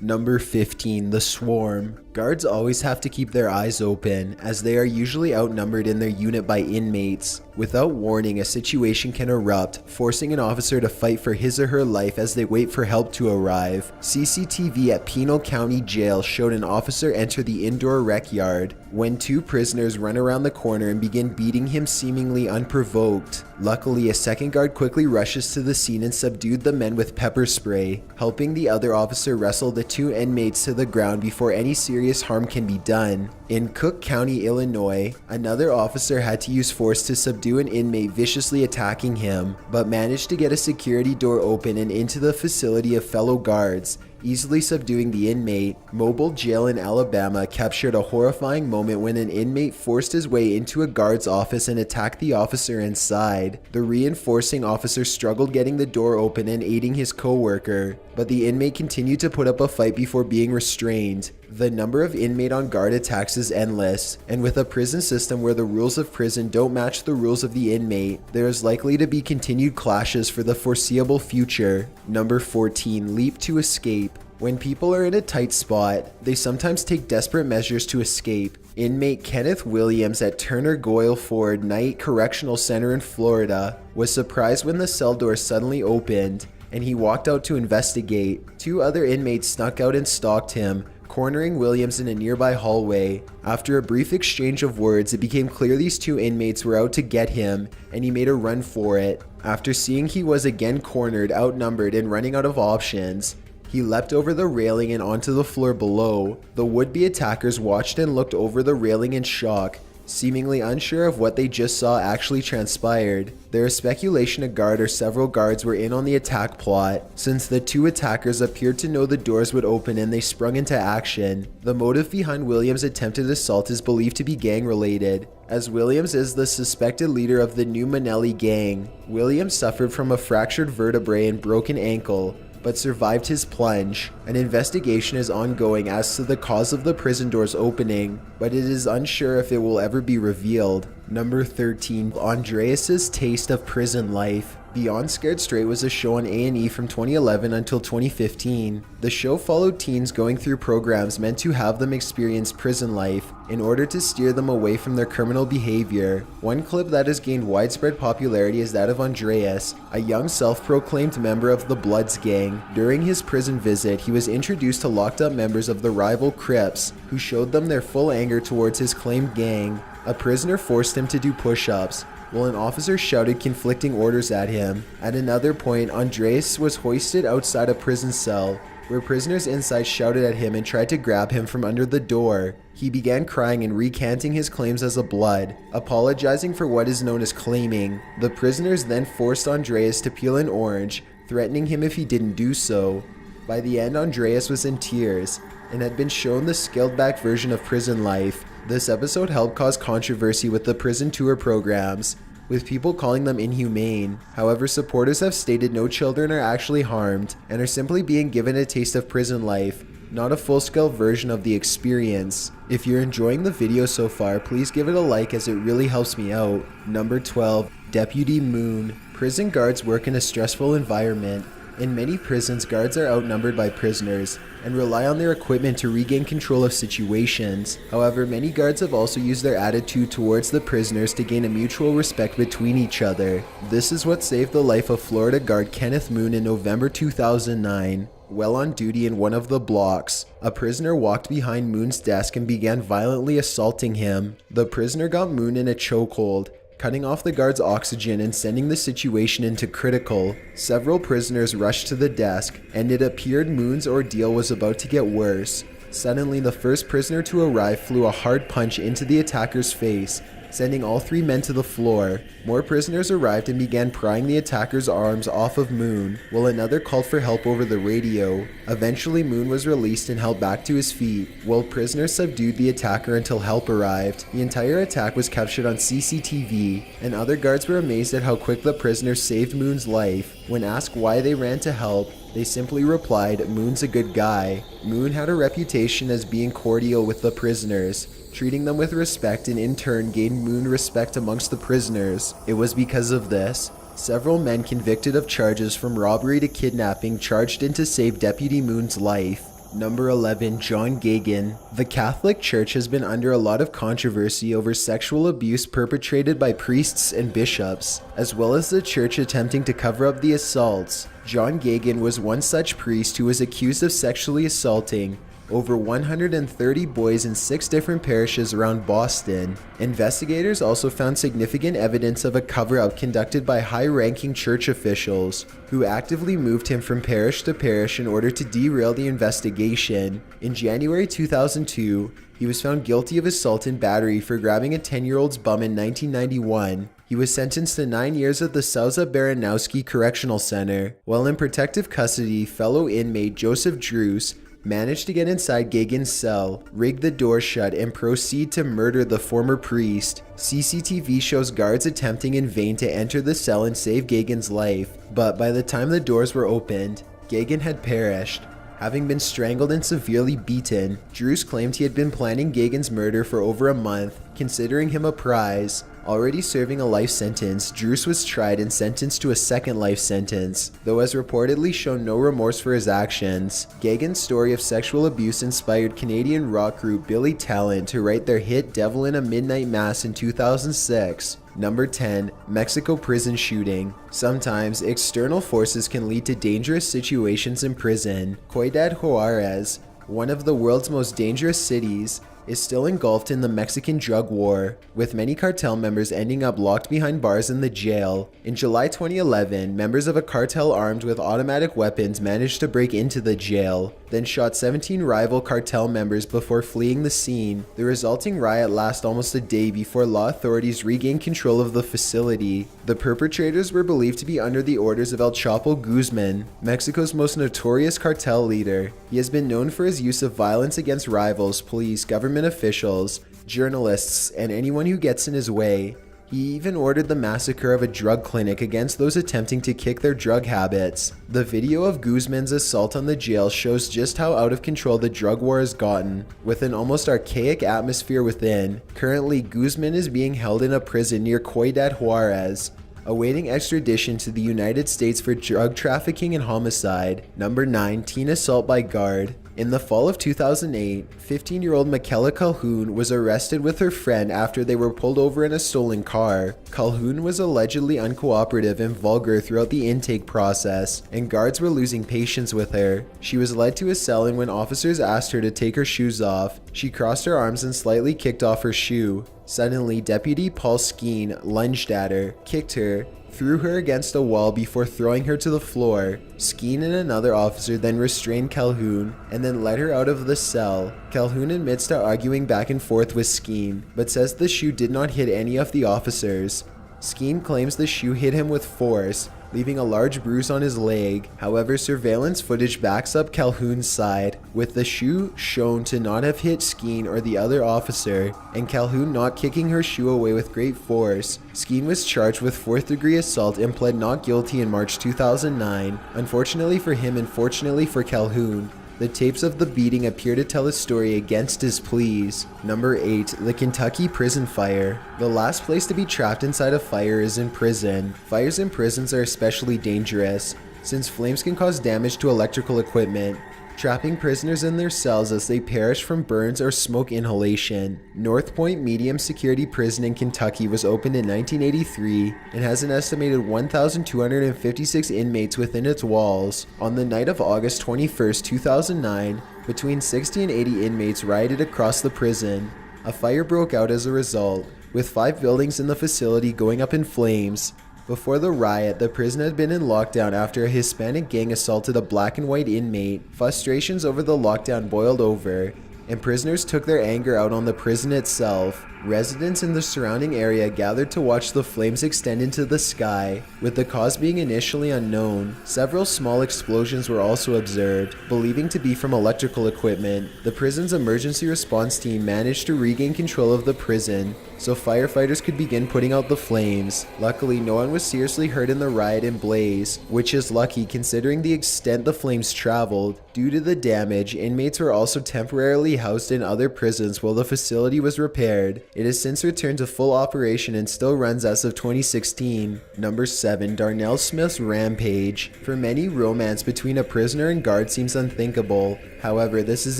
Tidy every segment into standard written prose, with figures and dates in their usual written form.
Number 15, the Swarm. Guards always have to keep their eyes open, as they are usually outnumbered in their unit by inmates. Without warning, a situation can erupt, forcing an officer to fight for his or her life as they wait for help to arrive. CCTV at Pinal County Jail showed an officer enter the indoor rec yard when two prisoners run around the corner and begin beating him seemingly unprovoked. Luckily, a second guard quickly rushes to the scene and subdued the men with pepper spray, helping the other officer wrestle the two inmates to the ground before any serious harm can be done. In Cook County, Illinois, another officer had to use force to subdue an inmate viciously attacking him, but managed to get a security door open and into the facility of fellow guards, easily subduing the inmate. Mobile Jail in Alabama captured a horrifying moment when an inmate forced his way into a guard's office and attacked the officer inside. The reinforcing officer struggled getting the door open and aiding his co-worker, but the inmate continued to put up a fight before being restrained. The number of inmate on guard attacks is endless, and with a prison system where the rules of prison don't match the rules of the inmate, there is likely to be continued clashes for the foreseeable future. Number 14, leap to escape. When people are in a tight spot, they sometimes take desperate measures to escape. Inmate Kenneth Williams at Turner Goyle Ford Knight Correctional Center in Florida was surprised when the cell door suddenly opened, and he walked out to investigate. Two other inmates snuck out and stalked him, cornering Williams in a nearby hallway. After a brief exchange of words, it became clear these two inmates were out to get him, and he made a run for it. After seeing he was again cornered, outnumbered, and running out of options, he leapt over the railing and onto the floor below. The would-be attackers watched and looked over the railing in shock, seemingly unsure of what they just saw actually transpired. There is speculation a guard or several guards were in on the attack plot, since the two attackers appeared to know the doors would open and they sprung into action. The motive behind Williams' attempted assault is believed to be gang-related, as Williams is the suspected leader of the New Manelli gang. Williams suffered from a fractured vertebrae and broken ankle, but survived his plunge. An investigation is ongoing as to the cause of the prison doors opening, but it is unsure if it will ever be revealed. Number 13, Andreas's Taste of Prison Life. Beyond Scared Straight was a show on A&E from 2011 until 2015. The show followed teens going through programs meant to have them experience prison life in order to steer them away from their criminal behavior. One clip that has gained widespread popularity is that of Andreas, a young self-proclaimed member of the Bloods gang. During his prison visit, he was introduced to locked up members of the rival Crips, who showed them their full anger towards his claimed gang. A prisoner forced him to do push-ups, while an officer shouted conflicting orders at him. At another point, Andreas was hoisted outside a prison cell, where prisoners inside shouted at him and tried to grab him from under the door. He began crying and recanting his claims as a Blood, apologizing for what is known as claiming. The prisoners then forced Andreas to peel an orange, threatening him if he didn't do so. By the end, Andreas was in tears and had been shown the scaled-back version of prison life. This episode helped cause controversy with the prison tour programs, with people calling them inhumane. However, supporters have stated no children are actually harmed and are simply being given a taste of prison life, not a full-scale version of the experience. If you're enjoying the video so far, please give it a like as it really helps me out. Number 12, Deputy Moon. Prison guards work in a stressful environment. In many prisons, guards are outnumbered by prisoners and rely on their equipment to regain control of situations. However, many guards have also used their attitude towards the prisoners to gain a mutual respect between each other. This is what saved the life of Florida guard Kenneth Moon in November 2009. While on duty in one of the blocks, a prisoner walked behind Moon's desk and began violently assaulting him. The prisoner got Moon in a chokehold, cutting off the guard's oxygen and sending the situation into critical. Several prisoners rushed to the desk, and it appeared Moon's ordeal was about to get worse. Suddenly, the first prisoner to arrive flew a hard punch into the attacker's face, sending all three men to the floor. More prisoners arrived and began prying the attacker's arms off of Moon, while another called for help over the radio. Eventually, Moon was released and held back to his feet, while prisoners subdued the attacker until help arrived. The entire attack was captured on CCTV, and other guards were amazed at how quick the prisoners saved Moon's life. When asked why they ran to help, they simply replied, "Moon's a good guy." Moon had a reputation as being cordial with the prisoners, treating them with respect, and in turn gained Moon respect amongst the prisoners. It was because of this, several men convicted of charges from robbery to kidnapping charged in to save Deputy Moon's life. Number 11. John Geoghegan. The Catholic Church has been under a lot of controversy over sexual abuse perpetrated by priests and bishops, as well as the church attempting to cover up the assaults. John Geoghegan was one such priest who was accused of sexually assaulting over 130 boys in 6 different parishes around Boston. Investigators also found significant evidence of a cover-up conducted by high-ranking church officials who actively moved him from parish to parish in order to derail the investigation. In January 2002, he was found guilty of assault and battery for grabbing a 10-year-old's bum in 1991. He was sentenced to 9 years at the Sauza Baranowski Correctional Center. While in protective custody, fellow inmate Joseph Druce managed to get inside Geoghegan's cell, rig the door shut, and proceed to murder the former priest. CCTV shows guards attempting in vain to enter the cell and save Geoghegan's life, but by the time the doors were opened, Geoghegan had perished. Having been strangled and severely beaten, Druce claimed he had been planning Geoghegan's murder for over a month, considering him a prize. Already serving a life sentence, Druce was tried and sentenced to a second life sentence, though has reportedly shown no remorse for his actions. Geoghegan's story of sexual abuse inspired Canadian rock group Billy Talent to write their hit Devil in a Midnight Mass in 2006. Number 10. Mexico prison shooting. Sometimes, external forces can lead to dangerous situations in prison. Ciudad Juarez, one of the world's most dangerous cities, is still engulfed in the Mexican drug war, with many cartel members ending up locked behind bars in the jail. In July 2011, members of a cartel armed with automatic weapons managed to break into the jail, then shot 17 rival cartel members before fleeing the scene. The resulting riot lasted almost a day before law authorities regained control of the facility. The perpetrators were believed to be under the orders of El Chapo Guzman, Mexico's most notorious cartel leader. He has been known for his use of violence against rivals, police, government officials, journalists, and anyone who gets in his way. He even ordered the massacre of a drug clinic against those attempting to kick their drug habits. The video of Guzman's assault on the jail shows just how out of control the drug war has gotten, with an almost archaic atmosphere within. Currently, Guzman is being held in a prison near Ciudad Juarez, awaiting extradition to the United States for drug trafficking and homicide. Number 9. Teen assault by guard. In the fall of 2008, 15-year-old Michaela Calhoun was arrested with her friend after they were pulled over in a stolen car. Calhoun was allegedly uncooperative and vulgar throughout the intake process, and guards were losing patience with her. She was led to a cell, and when officers asked her to take her shoes off, she crossed her arms and slightly kicked off her shoe. Suddenly, Deputy Paul Skeen lunged at her, kicked her, threw her against a wall before throwing her to the floor. Skeen and another officer then restrained Calhoun and then led her out of the cell. Calhoun admits to arguing back and forth with Skeen, but says the shoe did not hit any of the officers. Skeen claims the shoe hit him with force, leaving a large bruise on his leg. However, surveillance footage backs up Calhoun's side, with the shoe shown to not have hit Skeen or the other officer, and Calhoun not kicking her shoe away with great force. Skeen was charged with 4th-degree assault and pled not guilty in March 2009. Unfortunately for him and fortunately for Calhoun, the tapes of the beating appear to tell a story against his pleas. Number 8. The Kentucky prison fire. The last place to be trapped inside a fire is in prison. Fires in prisons are especially dangerous, since flames can cause damage to electrical equipment, trapping prisoners in their cells as they perish from burns or smoke inhalation. North Point Medium Security Prison in Kentucky was opened in 1983 and has an estimated 1,256 inmates within its walls. On the night of August 21, 2009, between 60 and 80 inmates rioted across the prison. A fire broke out as a result, with 5 buildings in the facility going up in flames. Before the riot, the prison had been in lockdown after a Hispanic gang assaulted a black and white inmate. Frustrations over the lockdown boiled over, and prisoners took their anger out on the prison itself. Residents in the surrounding area gathered to watch the flames extend into the sky, with the cause being initially unknown. Several small explosions were also observed, believing to be from electrical equipment. The prison's emergency response team managed to regain control of the prison, so firefighters could begin putting out the flames. Luckily, no one was seriously hurt in the riot and blaze, which is lucky considering the extent the flames traveled. Due to the damage, inmates were also temporarily housed in other prisons while the facility was repaired. It has since returned to full operation and still runs as of 2016. Number 7. Darnell Smith's rampage. For many, romance between a prisoner and guard seems unthinkable. However, this is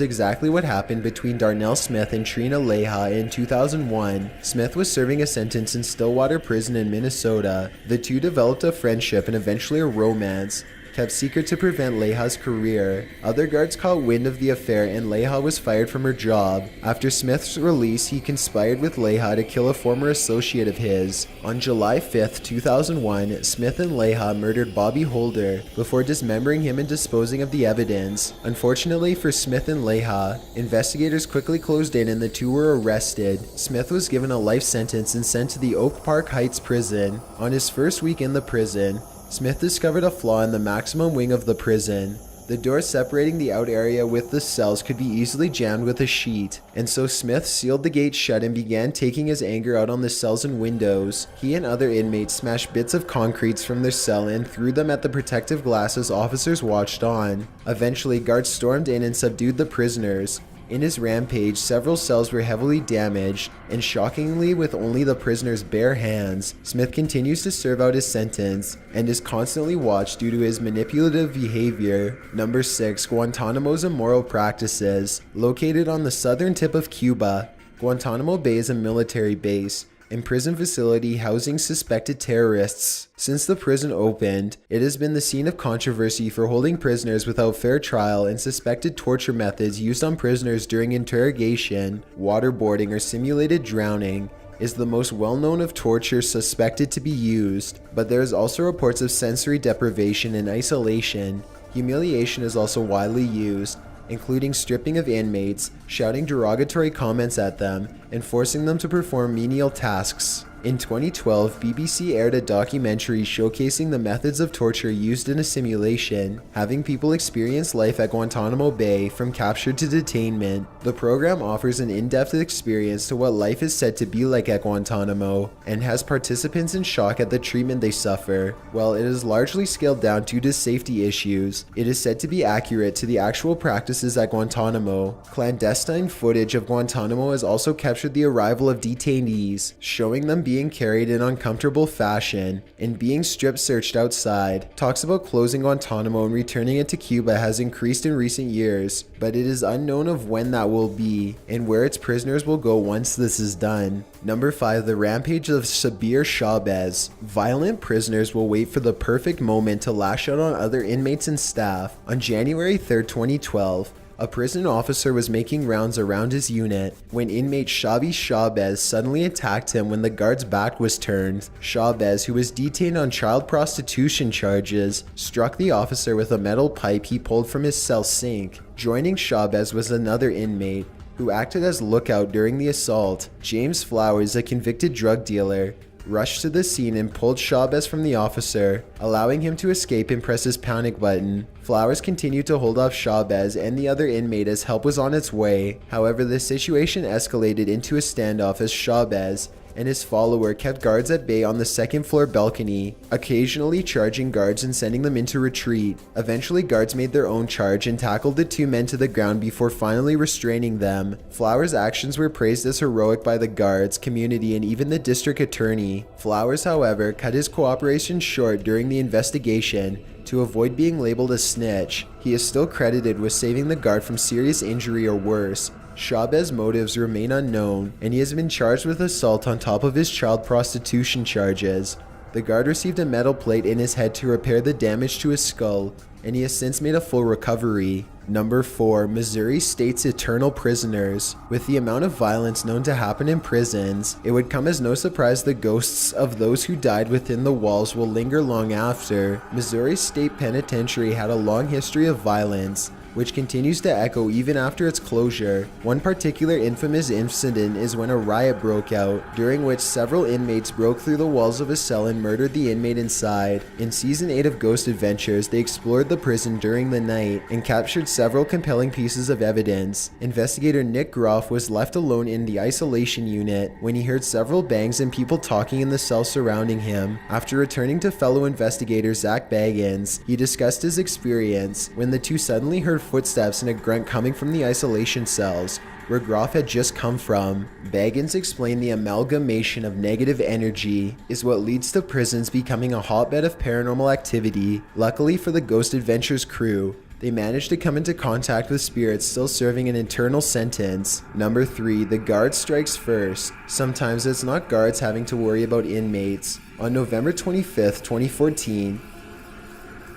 exactly what happened between Darnell Smith and Trina Leha in 2001. Smith was serving a sentence in Stillwater Prison in Minnesota. The two developed a friendship and eventually a romance, kept secret to prevent Leha's career. Other guards caught wind of the affair and Leha was fired from her job. After Smith's release, he conspired with Leha to kill a former associate of his. On July 5, 2001, Smith and Leha murdered Bobby Holder before dismembering him and disposing of the evidence. Unfortunately for Smith and Leha, investigators quickly closed in and the two were arrested. Smith was given a life sentence and sent to the Oak Park Heights prison. On his first week in the prison, Smith discovered a flaw in the maximum wing of the prison. The door separating the out area with the cells could be easily jammed with a sheet, and so Smith sealed the gate shut and began taking his anger out on the cells and windows. He and other inmates smashed bits of concrete from their cell and threw them at the protective glass as officers watched on. Eventually, guards stormed in and subdued the prisoners. In his rampage, several cells were heavily damaged, and shockingly with only the prisoner's bare hands, Smith continues to serve out his sentence and is constantly watched due to his manipulative behavior. Number 6. Guantanamo's immoral practices. Located on the southern tip of Cuba, Guantanamo Bay is a military base and prison facility housing suspected terrorists. Since the prison opened, it has been the scene of controversy for holding prisoners without fair trial and suspected torture methods used on prisoners during interrogation. Waterboarding or simulated drowning is the most well-known of torture suspected to be used, but there is also reports of sensory deprivation and isolation. Humiliation is also widely used, including stripping of inmates, shouting derogatory comments at them, and forcing them to perform menial tasks. In 2012, BBC aired a documentary showcasing the methods of torture used in a simulation, having people experience life at Guantanamo Bay from capture to detainment. The program offers an in-depth experience to what life is said to be like at Guantanamo, and has participants in shock at the treatment they suffer. While it is largely scaled down due to safety issues, it is said to be accurate to the actual practices at Guantanamo. Clandestine footage of Guantanamo has also captured the arrival of detainees, showing them being carried in uncomfortable fashion and being strip searched outside. Talks about closing Guantanamo and returning it to Cuba has increased in recent years, but it is unknown of when that will be and where its prisoners will go once this is done. Number 5. The rampage of Sabir Chavez. Violent prisoners will wait for the perfect moment to lash out on other inmates and staff. On January 3, 2012, a prison officer was making rounds around his unit when inmate Xavi Chavez suddenly attacked him when the guard's back was turned. Chavez, who was detained on child prostitution charges, struck the officer with a metal pipe he pulled from his cell sink. Joining Chavez was another inmate who acted as lookout during the assault. James Flowers, a convicted drug dealer, rushed to the scene and pulled Chavez from the officer, allowing him to escape and press his panic button. Flowers continued to hold off Chavez and the other inmate as help was on its way. However, the situation escalated into a standoff as Chavez and his follower kept guards at bay on the second floor balcony, occasionally charging guards and sending them into retreat. Eventually, guards made their own charge and tackled the two men to the ground before finally restraining them. Flowers' actions were praised as heroic by the guards, community, and even the district attorney. Flowers, however, cut his cooperation short during the investigation to avoid being labeled a snitch. He is still credited with saving the guard from serious injury or worse. Chavez's motives remain unknown, and he has been charged with assault on top of his child prostitution charges. The guard received a metal plate in his head to repair the damage to his skull, and he has since made a full recovery. Number 4. Missouri State's eternal prisoners. With the amount of violence known to happen in prisons, it would come as no surprise the ghosts of those who died within the walls will linger long after. Missouri State Penitentiary had a long history of violence, which continues to echo even after its closure. One particular infamous incident is when a riot broke out, during which several inmates broke through the walls of a cell and murdered the inmate inside. In Season 8 of Ghost Adventures, they explored the prison during the night and captured several compelling pieces of evidence. Investigator Nick Groff was left alone in the isolation unit when he heard several bangs and people talking in the cell surrounding him. After returning to fellow investigator Zach Baggins, he discussed his experience when the two suddenly heard footsteps and a grunt coming from the isolation cells. where Groff had just come from. Baggins explained the amalgamation of negative energy is what leads to prisons becoming a hotbed of paranormal activity. Luckily for the Ghost Adventures crew, they managed to come into contact with spirits still serving an eternal sentence. Number 3, the guard strikes first. Sometimes it's not guards having to worry about inmates. On November 25th, 2014,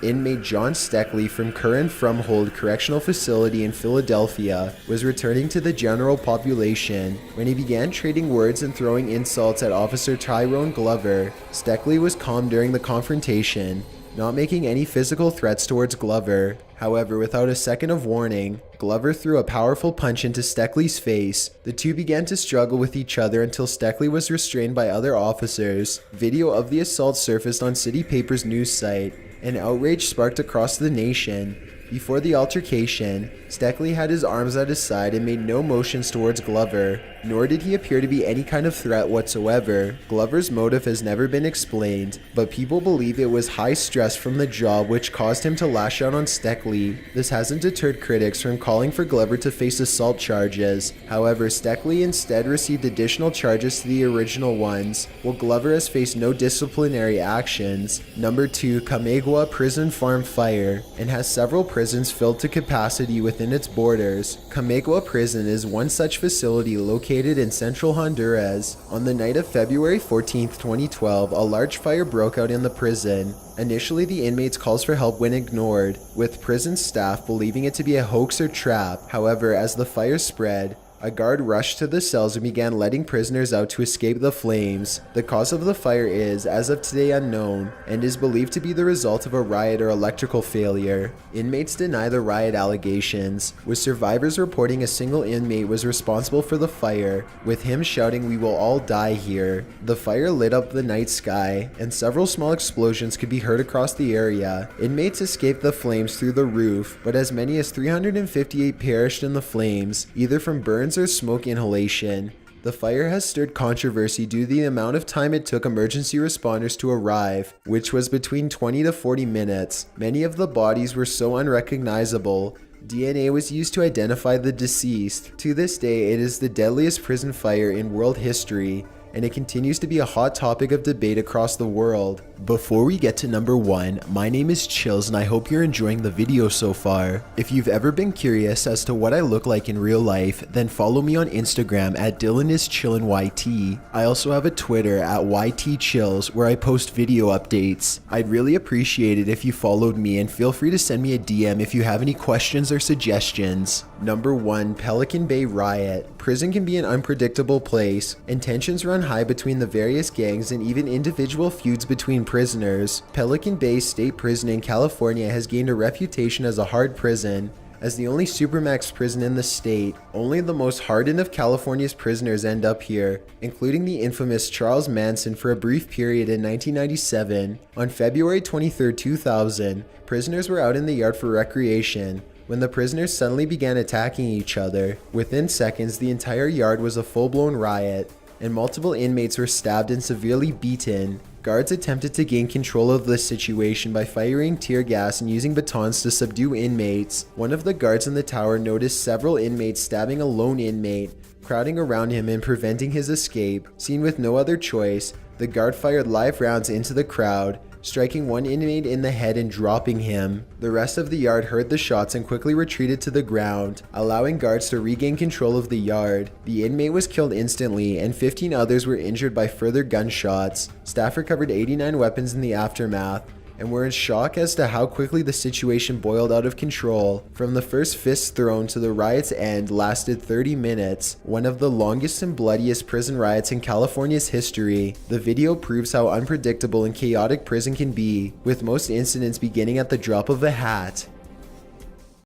inmate John Steckley from Curran Fromhold Correctional Facility in Philadelphia was returning to the general population when he began trading words and throwing insults at Officer Tyrone Glover. Steckley was calm during the confrontation, not making any physical threats towards Glover. However, without a second of warning, Glover threw a powerful punch into Steckley's face. The two began to struggle with each other until Steckley was restrained by other officers. Video of the assault surfaced on City Paper's news site, and outrage sparked across the nation. Before the altercation, Steckley had his arms at his side and made no motions towards Glover, nor did he appear to be any kind of threat whatsoever. Glover's motive has never been explained, but people believe it was high stress from the job which caused him to lash out on Steckley. This hasn't deterred critics from calling for Glover to face assault charges. However, Steckley instead received additional charges to the original ones, while Glover has faced no disciplinary actions. Number 2, Camagua Prison Farm Fire, and has several prisons filled to capacity within its borders. Camagua Prison is one such facility located in central Honduras. On the night of February 14, 2012, a large fire broke out in the prison. Initially, the inmates' calls for help went ignored, with prison staff believing it to be a hoax or trap. However, as the fire spread, a guard rushed to the cells and began letting prisoners out to escape the flames. The cause of the fire is, as of today, unknown, and is believed to be the result of a riot or electrical failure. Inmates deny the riot allegations, with survivors reporting a single inmate was responsible for the fire, with him shouting, "We will all die here." The fire lit up the night sky, and several small explosions could be heard across the area. Inmates escaped the flames through the roof, but as many as 358 perished in the flames, either from burns or smoke inhalation. The fire has stirred controversy due to the amount of time it took emergency responders to arrive, which was between 20 to 40 minutes. Many of the bodies were so unrecognizable, DNA was used to identify the deceased. To this day, it is the deadliest prison fire in world history, and it continues to be a hot topic of debate across the world. Before we get to number 1, my name is Chills and I hope you're enjoying the video so far. If you've ever been curious as to what I look like in real life, then follow me on Instagram at DylanIsChillinYT. I also have a Twitter at YTChills where I post video updates. I'd really appreciate it if you followed me, and feel free to send me a DM if you have any questions or suggestions. Number 1, Pelican Bay Riot. Prison can be an unpredictable place, and tensions run high between the various gangs and even individual feuds between prisoners. Pelican Bay State Prison in California has gained a reputation as a hard prison. As the only supermax prison in the state, only the most hardened of California's prisoners end up here, including the infamous Charles Manson for a brief period in 1997. On February 23, 2000, prisoners were out in the yard for recreation when the prisoners suddenly began attacking each other. Within seconds, the entire yard was a full-blown riot, and multiple inmates were stabbed and severely beaten. Guards attempted to gain control of the situation by firing tear gas and using batons to subdue inmates. One of the guards in the tower noticed several inmates stabbing a lone inmate, crowding around him and preventing his escape. Seen with no other choice, the guard fired live rounds into the crowd, striking one inmate in the head and dropping him. The rest of the yard heard the shots and quickly retreated to the ground, allowing guards to regain control of the yard. The inmate was killed instantly, and 15 others were injured by further gunshots. Staff recovered 89 weapons in the aftermath, and were in shock as to how quickly the situation boiled out of control. From the first fist thrown to the riot's end lasted 30 minutes, one of the longest and bloodiest prison riots in California's history. The video proves how unpredictable and chaotic prison can be, with most incidents beginning at the drop of a hat.